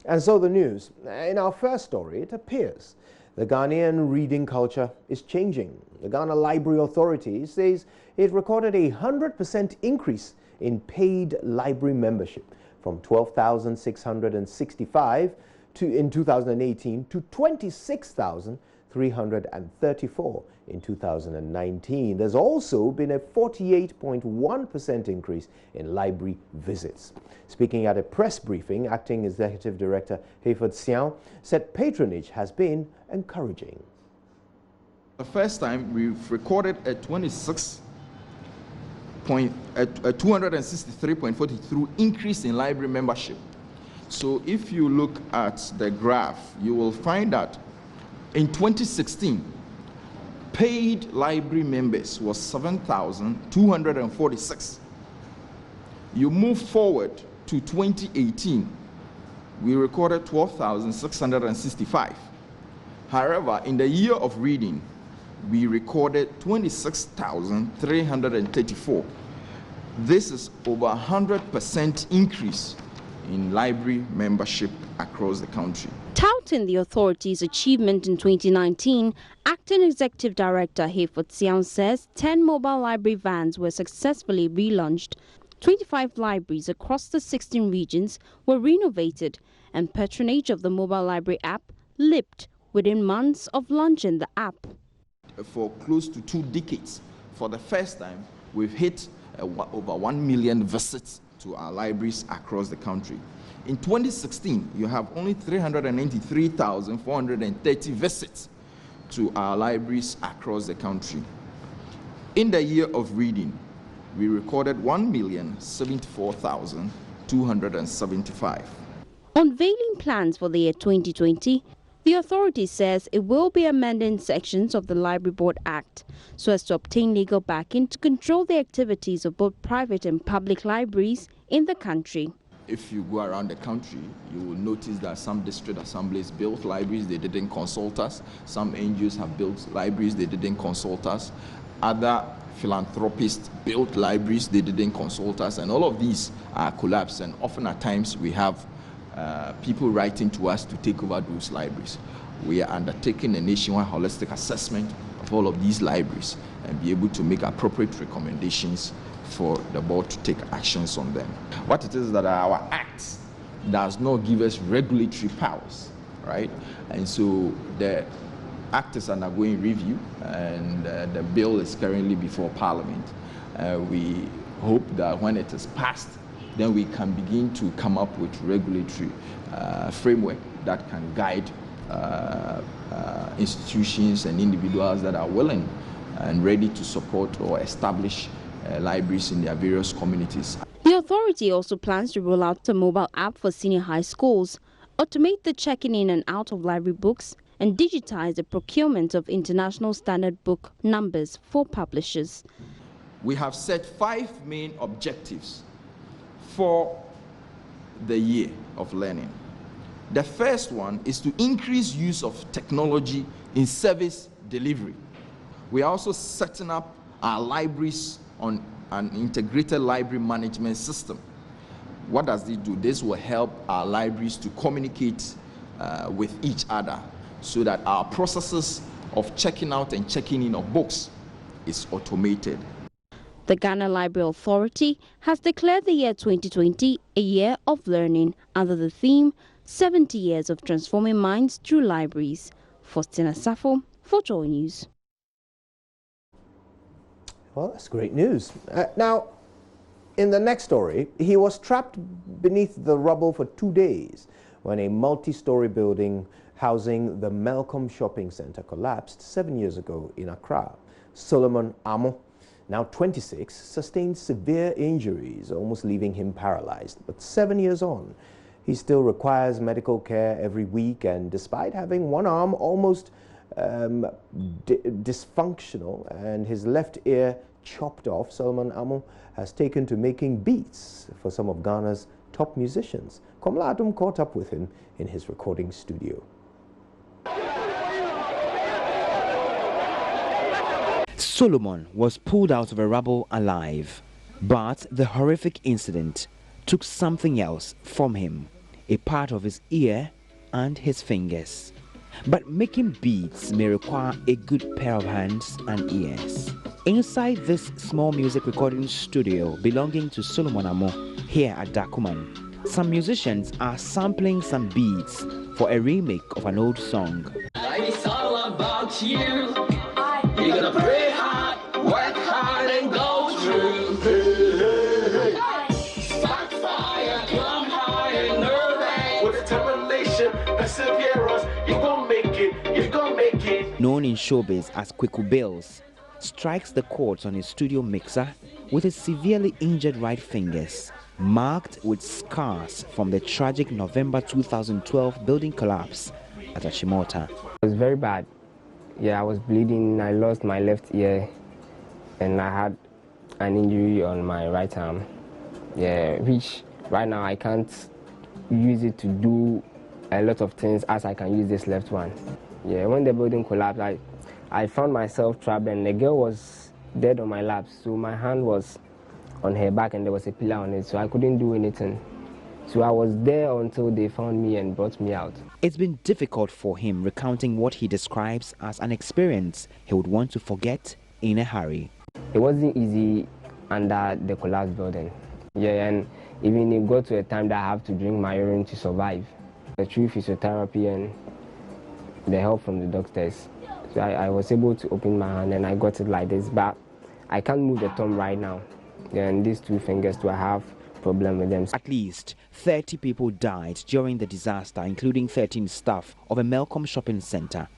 And so the news. In our first story, it appears the Ghanaian reading culture is changing. The Ghana Library Authority says it recorded a 100% increase in paid library membership from 12,665 in 2018 to 26,334 in 2019. There's also been a 48.1% increase in library visits. Speaking at a press briefing, Acting Executive Director Hayford Siao said patronage has been encouraging. The first time we've recorded a 263.43 increase in library membership. So if you look at the graph, you will find that in 2016, paid library members was 7,246. You move forward to 2018, we recorded 12,665. However, in the year of reading, we recorded 26,334. This is over 100% increase in library membership across the country. Touting the authority's achievement in 2019, Acting Executive Director Hayford Siao says 10 mobile library vans were successfully relaunched. 25 libraries across the 16 regions were renovated, and patronage of the mobile library app leaped within months of launching the app. For close to 2 decades, for the first time, we've hit over 1 million visits to our libraries across the country. In 2016, you have only 393,430 visits to our libraries across the country. In the year of reading, we recorded 1,074,275. Unveiling plans for the year 2020, the authority says it will be amending sections of the Library Board Act so as to obtain legal backing to control the activities of both private and public libraries in the country. If you go around the country, you will notice that some district assemblies built libraries, they didn't consult us. Some NGOs have built libraries, they didn't consult us. Other philanthropists built libraries, they didn't consult us. And all of these are collapsed, and often at times we have people writing to us to take over those libraries. We are undertaking a nationwide holistic assessment of all of these libraries and be able to make appropriate recommendations for the board to take actions on them. What it is that our act does not give us regulatory powers, right? And so the act is undergoing review, and the bill is currently before Parliament. We hope that when it is passed, then we can begin to come up with regulatory framework that can guide institutions and individuals that are willing and ready to support or establish libraries in their various communities. The authority also plans to roll out a mobile app for senior high schools, automate the checking in and out of library books, and digitize the procurement of international standard book numbers for publishers. We have set 5 main objectives for the year of learning. The first one is to increase use of technology in service delivery. We are also setting up our libraries on an integrated library management system. What does this do? This will help our libraries to communicate with each other so that our processes of checking out and checking in of books is automated. The Ghana Library Authority has declared the year 2020 a year of learning under the theme 70 Years of Transforming Minds Through Libraries. Faustina Safo for JoyNews. Well, that's great news. Now, in the next story, he was trapped beneath the rubble for 2 days when a multi-story building housing the Melcom Shopping Center collapsed 7 years ago in Accra. Suleiman Amo, now 26, sustained severe injuries, almost leaving him paralyzed. But 7 years on, he still requires medical care every week, and despite having one arm almost dysfunctional and his left ear chopped off, Suleiman Amo has taken to making beats for some of Ghana's top musicians. Komla Adum caught up with him in his recording studio. Suleiman was pulled out of a rubble alive, but the horrific incident took something else from him. a part of his ear and his fingers. But making beats may require a good pair of hands and ears. Inside this small music recording studio belonging to Suleiman Amo here at Dakuman, some musicians are sampling some beats for a remake of an old song. It's all about you. You're gonna pray hard, work hard, and go through. Spark fire, climb high, and nerve with determination, perseverance. You're gonna make it. You're gonna make it. Known in showbiz as Kweku Bills, strikes the chords on his studio mixer with his severely injured right fingers, marked with scars from the tragic November 2012 building collapse at Achimota. It was very bad. Yeah, I was bleeding. I lost my left ear and I had an injury on my right arm. Yeah, which right now I can't use it to do a lot of things as I can use this left one. Yeah, when the building collapsed, I found myself trapped and the girl was dead on my lap. So my hand was on her back and there was a pillar on it, so I couldn't do anything. So I was there until they found me and brought me out. It's been difficult for him recounting what he describes as an experience he would want to forget in a hurry. It wasn't easy under the collapsed building. Yeah, and even it got to a time that I have to drink my urine to survive. The true physiotherapy and the help from the doctors. So I was able to open my hand and I got it like this, but I can't move the thumb right now. Yeah, and these two fingers do I have problem with them. At least 30 people died during the disaster, including 13 staff of a Melcombe shopping center.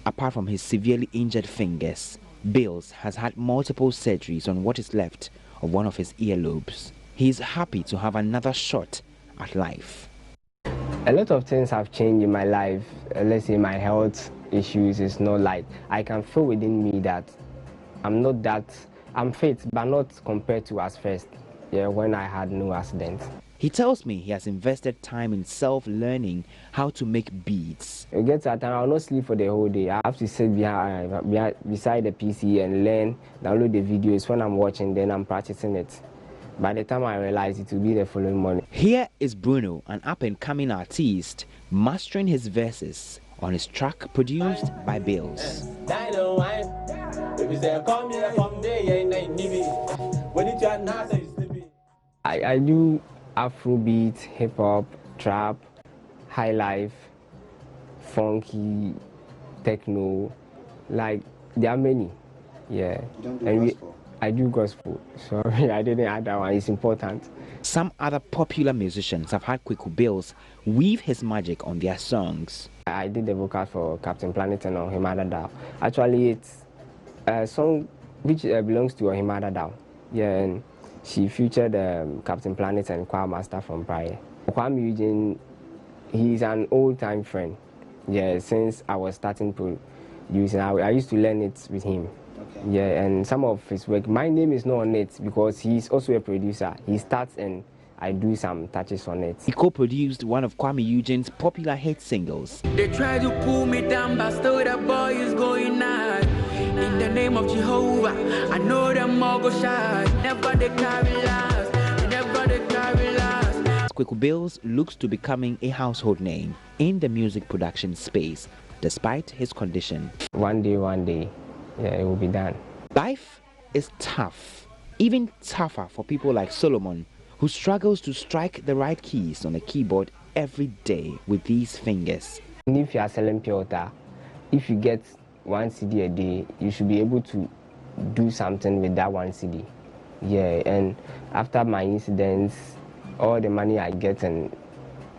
Apart from his severely injured fingers, Bills has had multiple surgeries on what is left of one of his earlobes. He is happy to have another shot at life. A lot of things have changed in my life. Let's say my health issues is not like, I can feel within me that I'm fit, but not compared to as first, yeah, when I had no accident. He tells me he has invested time in self-learning how to make beats. It gets a time I'll not sleep for the whole day. I have to sit beside the PC and learn, download the videos. When I'm watching, then I'm practicing it. By the time I realize it will be the following morning. Here is Bruno, an up-and-coming artist, mastering his verses on his track produced by Bills. I do Afrobeat, hip-hop, trap, high life, funky, techno, like there are many. Yeah. You don't do gospel? I do gospel. Sorry, I didn't add that one. It's important. Some other popular musicians have had Kweku Bills weave his magic on their songs. I did the vocals for Captain Planet and Ohimada Dao. Actually, it's a song which belongs to Ohimada Dao. Yeah, and she featured Captain Planet and Choir Master from prior. Kwame Eugene, he's an old-time friend. Yeah, since I was starting producing, I used to learn it with him. Okay. Yeah, and some of his work, my name is not on it because he's also a producer. He starts and I do some touches on it. He co-produced one of Kwame Eugene's popular hit singles. They try to pull me down, but still the boy is going on. In the name of Jehovah, I know them all go shy. Never they carry last, never they carry last. Kweku Bills looks to becoming a household name in the music production space, despite his condition. One day, yeah, it will be done. Life is tough, even tougher for people like Solomon, who struggles to strike the right keys on a keyboard every day with these fingers. And if you are selling pure water, if you get 1 CD a day, you should be able to do something with that 1 CD. Yeah, and after my incidents, all the money I get and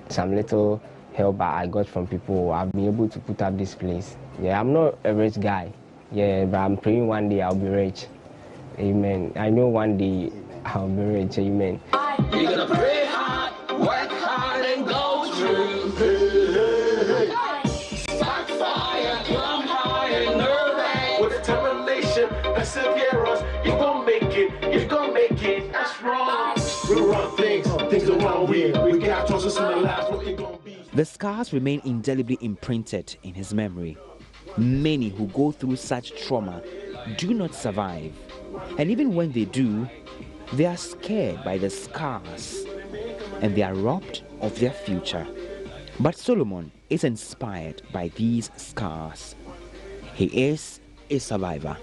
some little help I got from people, I've been able to put up this place. Yeah, I'm not a rich guy, yeah, but I'm praying one day I'll be rich. Amen. I know one day I'll be rich. Amen. You're gonna pray hard, work hard, and go through. Spark fire, climb high, and nerve with determination, perseverance. You're gonna make it. You're gonna make it. That's wrong. We run things the wrong way. We got choices in the lives. What it gonna be? The scars remain indelibly imprinted in his memory. Many who go through such trauma do not survive. And even when they do, they are scared by the scars and they are robbed of their future. But Solomon is inspired by these scars. He is a survivor.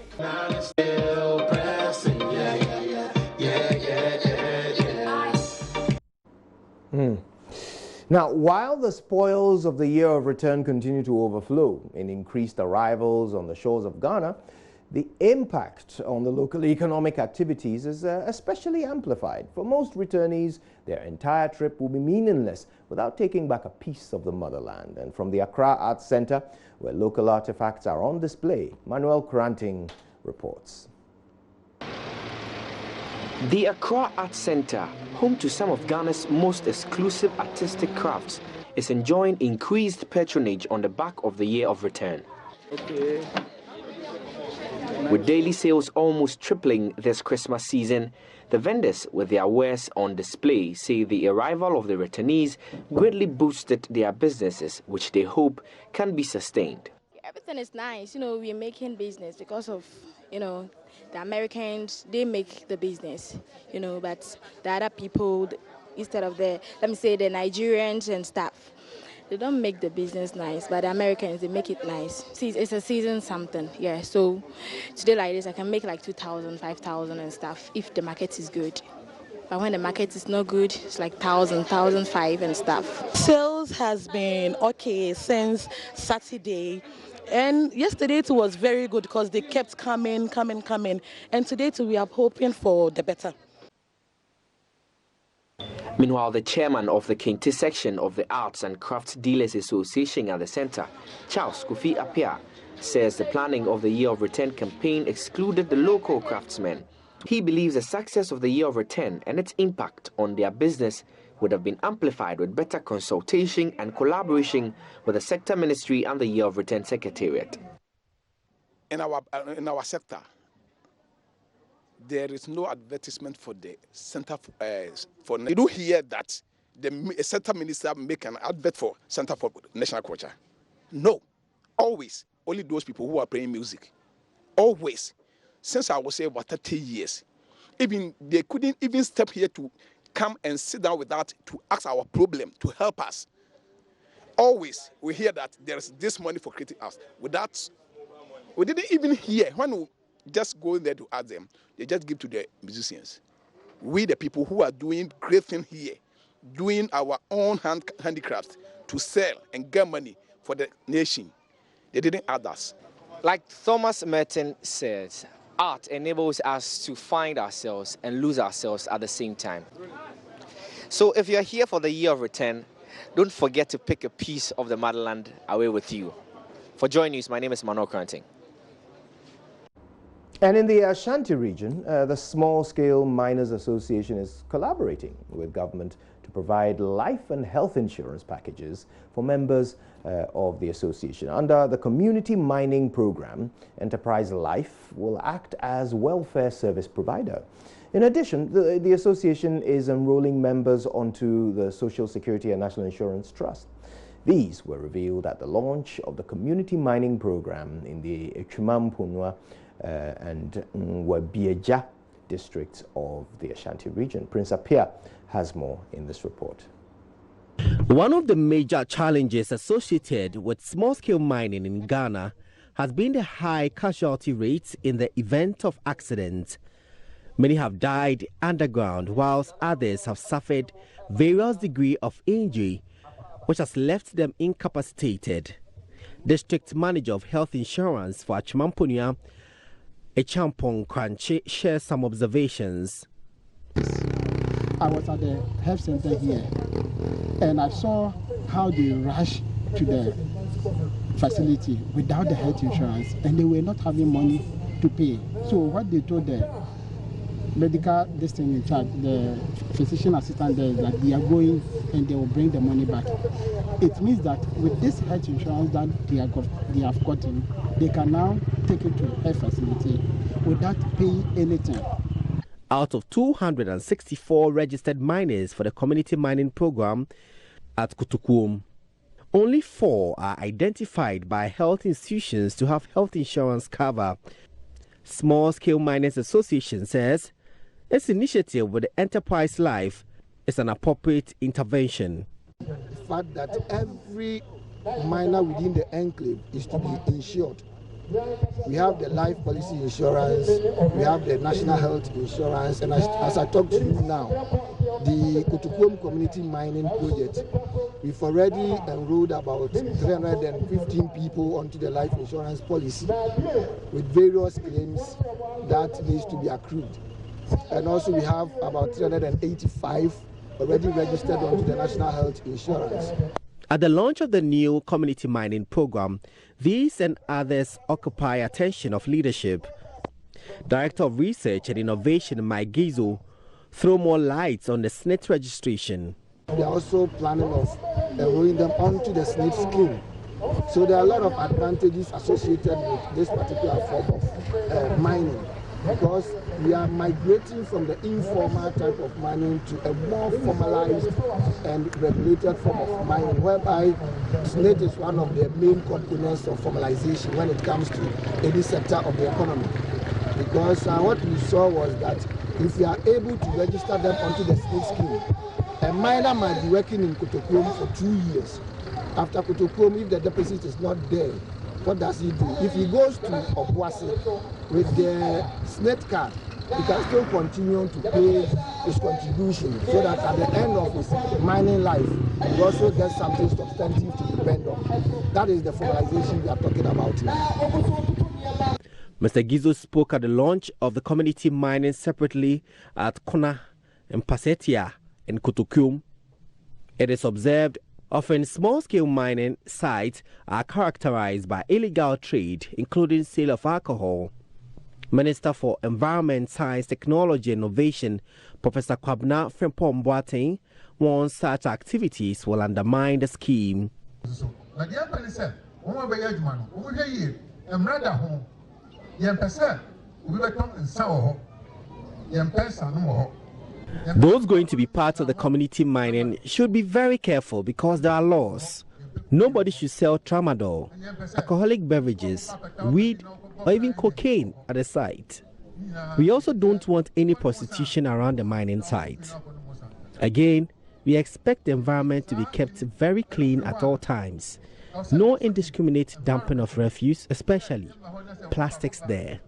Now, while the spoils of the year of return continue to overflow in increased arrivals on the shores of Ghana, the impact on the local economic activities is especially amplified. For most returnees, their entire trip will be meaningless without taking back a piece of the motherland. And from the Accra Art Center, where local artifacts are on display, Manuel Kranting reports. The Accra Art Center, home to some of Ghana's most exclusive artistic crafts, is enjoying increased patronage on the back of the year of return. Okay. With daily sales almost tripling this Christmas season, the vendors with their wares on display say the arrival of the returnees greatly boosted their businesses, which they hope can be sustained. Everything is nice. We're making business because of, the Americans, they make the business, but the other people, instead of the Nigerians and stuff, they don't make the business nice, but the Americans, they make it nice. See, it's a season something, yeah. So today like this, I can make like 2,000, 5,000 and stuff if the market is good. But when the market is not good, it's like 1,000, 1,500 and stuff. Sales has been okay since Saturday. And yesterday it was very good because they kept coming. And today too, we are hoping for the better. Meanwhile, the chairman of the Kente section of the Arts and Crafts Dealers Association at the center, Charles Kofi Apia, says the planning of the Year of Return campaign excluded the local craftsmen. He believes the success of the Year of Return and its impact on their business would have been amplified with better consultation and collaboration with the sector ministry and the Year of Return Secretariat. In our sector, there is no advertisement for the Center for. You do hear that the center minister make an advert for Center for National Culture. No, always only those people who are playing music. Always, since I was say about 30 years, even they couldn't even step here to come and sit down with that to ask our problem to help us. Always we hear that there is this money for creating arts. With that, we didn't even hear when we just go there to ask them. They just give to the musicians. We, the people who are doing great things here, doing our own handicrafts to sell and get money for the nation, they didn't add us. Like Thomas Merton says, art enables us to find ourselves and lose ourselves at the same time. So if you're here for the Year of Return, don't forget to pick a piece of the motherland away with you. For JoyNews, my name is Manuel Kranting. And in the Ashanti region, the Small Scale Miners Association is collaborating with government to provide life and health insurance packages for members of the association. Under the Community Mining Program, Enterprise Life will act as welfare service provider. In addition, the association is enrolling members onto the Social Security and National Insurance Trust. These were revealed at the launch of the Community Mining Program in the Echumampunwa and Wabieja districts of the Ashanti region. Prince Apia has more in this report. One of the major challenges associated with small-scale mining in Ghana has been the high casualty rates in the event of accidents. Many have died underground, whilst others have suffered various degrees of injury, which has left them incapacitated. District Manager of Health Insurance for Achimampunia, Echampong Kranche, shares some observations. I was at the health center here and I saw how they rushed to the facility without the health insurance and they were not having money to pay. So what they told the medical district in charge, the physician assistant there, is that they are going and they will bring the money back. It means that with this health insurance that they have gotten, they can now take it to a facility without paying anything. Out of 264 registered miners for the community mining program at Kutukum, Only 4 are identified by health institutions to have health insurance cover. Small Scale Miners Association says its initiative with the Enterprise Life is an appropriate intervention. The fact that every miner within the enclave is to be insured. We have the life policy insurance, we have the national health insurance, and as I talk to you now, the Kotokuom Community Mining Project, we've already enrolled about 315 people onto the life insurance policy with various claims that needs to be accrued. And also we have about 385 already registered onto the national health insurance. At the launch of the new community mining program, these and others occupy attention of leadership. Director of Research and Innovation Mike Gizo throw more lights on the SNIT registration. They are also planning of enrolling them onto the SNIT scheme. So there are a lot of advantages associated with this particular form of mining, because we are migrating from the informal type of mining to a more formalized and regulated form of mining, whereby SNIT is one of the main components of formalization when it comes to any sector of the economy. Because what we saw was that if we are able to register them onto the SNIT scheme, a miner might be working in Kotokuom for 2 years. After Kotokuom, if the deposit is not there, what does he do? If he goes to Obuasi with the SNIT card, he can still continue to pay his contribution, so that at the end of his mining life, he also gets something substantive to depend on. That is the formalization we are talking about now. Mr. Gizo spoke at the launch of the community mining separately at Kona and Pasetia in Kotokuom. It is observed often small-scale mining sites are characterized by illegal trade, including sale of alcohol. Minister for Environment, Science, Technology and Innovation, Professor Kwabna Frimpong-Boateng, warns such activities will undermine the scheme. Those going to be part of the community mining should be very careful because there are laws. Nobody should sell tramadol, alcoholic beverages, weed, or even cocaine at the site. We also don't want any prostitution around the mining site. Again, we expect the environment to be kept very clean at all times. No indiscriminate dumping of refuse, especially plastics there.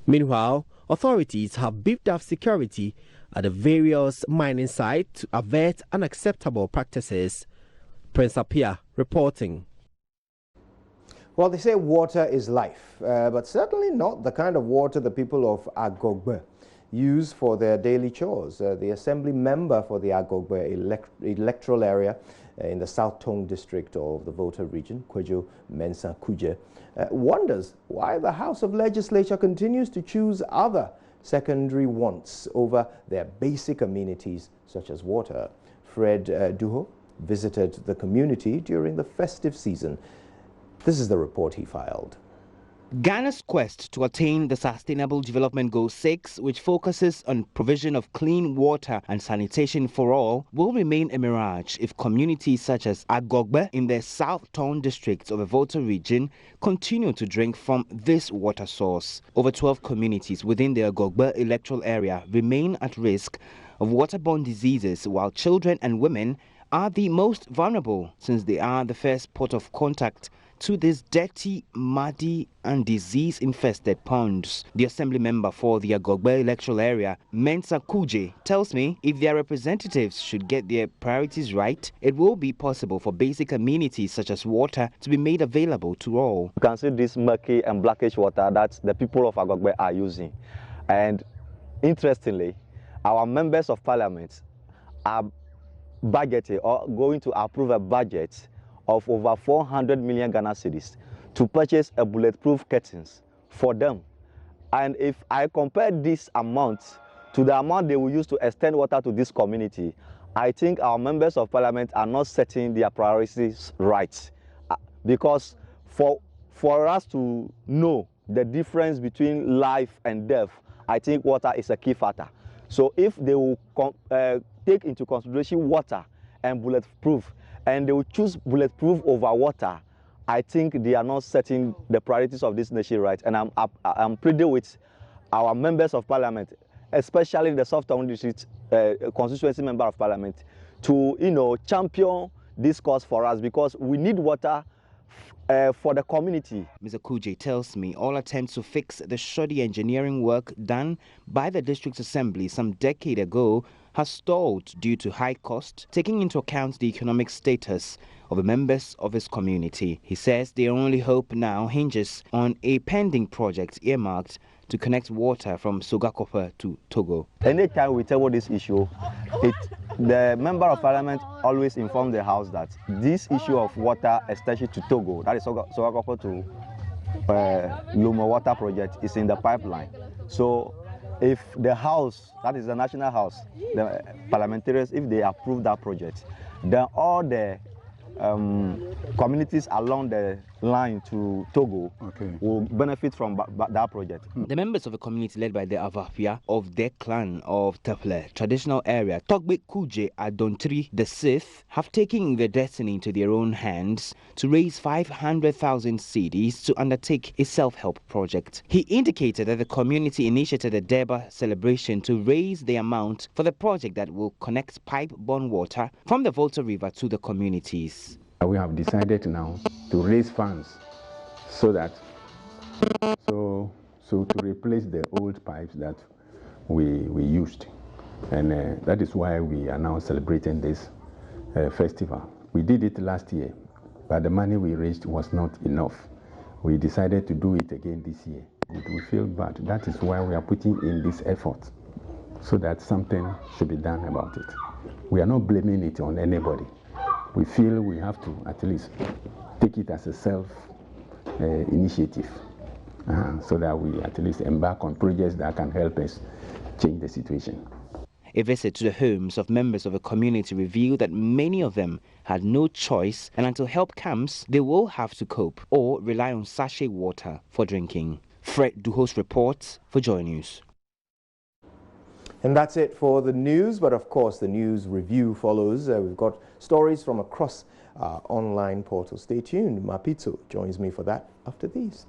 Meanwhile, authorities have beefed up security at the various mining sites to avert unacceptable practices. Prince Apia reporting. Well, they say water is life, but certainly not the kind of water the people of Agogbe use for their daily chores. The assembly member for the Agogbe electoral area in the South Tong district of the Volta region, Kwejo Mensah Kuje, wonders why the House of Legislature continues to choose other secondary wants over their basic amenities such as water. Fred Duho visited the community during the festive season. This is the report he filed. Ghana's quest to attain the Sustainable Development Goal 6, which focuses on provision of clean water and sanitation for all, will remain a mirage if communities such as Agogbe in the South Tong district of the Volta region continue to drink from this water source. Over 12 communities within the Agogbe electoral area remain at risk of waterborne diseases, while children and women are the most vulnerable since they are the first port of contact to these dirty, muddy and disease-infested ponds. The assembly member for the Agogbe electoral area, Mensah Kuje, tells me if their representatives should get their priorities right, it will be possible for basic amenities such as water to be made available to all. You can see this murky and blackish water that the people of Agogbe are using. And interestingly, our members of parliament are budgeting or going to approve a budget of over 400 million Ghana cedis to purchase a bulletproof curtains for them. And if I compare this amount to the amount they will use to extend water to this community, I think our members of parliament are not setting their priorities right. Because for us to know the difference between life and death, I think water is a key factor. So if they will take into consideration water and bulletproof, and they will choose bulletproof over water, I think they are not setting the priorities of this nation right. And I'm pleading with our members of parliament, especially the Southern District constituency member of parliament, to champion this cause for us, because we need water for the community. Mr. Kuje tells me all attempts to fix the shoddy engineering work done by the district assembly some decade ago has stalled due to high cost, taking into account the economic status of the members of his community. He says their only hope now hinges on a pending project earmarked to connect water from Sogakope to Togo. Anytime we table this issue, the member of parliament always informs the house that this issue of water extension to Togo, that is Sogakope to Lumo water project, is in the pipeline. So if the house, that is the national house, the parliamentarians, if they approve that project, then all the communities along the line to Togo will benefit from that project. The members of a community led by the Avapia of their clan of Teple, traditional area, Togbe Kuje Adontri the Sith, have taken their destiny into their own hands to raise 500,000 cedis to undertake a self-help project. He indicated that the community initiated a Deba celebration to raise the amount for the project that will connect pipe-borne water from the Volta River to the communities. We have decided now to raise funds so to replace the old pipes that we used, and that is why we are now celebrating this festival. We did it last year, but the money we raised was not enough. We decided to do it again this year. We feel bad. That is why we are putting in this effort, so that something should be done about it. We are not blaming it on anybody. We feel we have to at least take it as a self-initiative, so that we at least embark on projects that can help us change the situation. A visit to the homes of members of the community revealed that many of them had no choice, and until help comes, they will have to cope or rely on sachet water for drinking. Fred Duhos reports for JoyNews. And that's it for the news, but of course the news review follows. We've got stories from across our online portal. Stay tuned. Mapito joins me for that after these.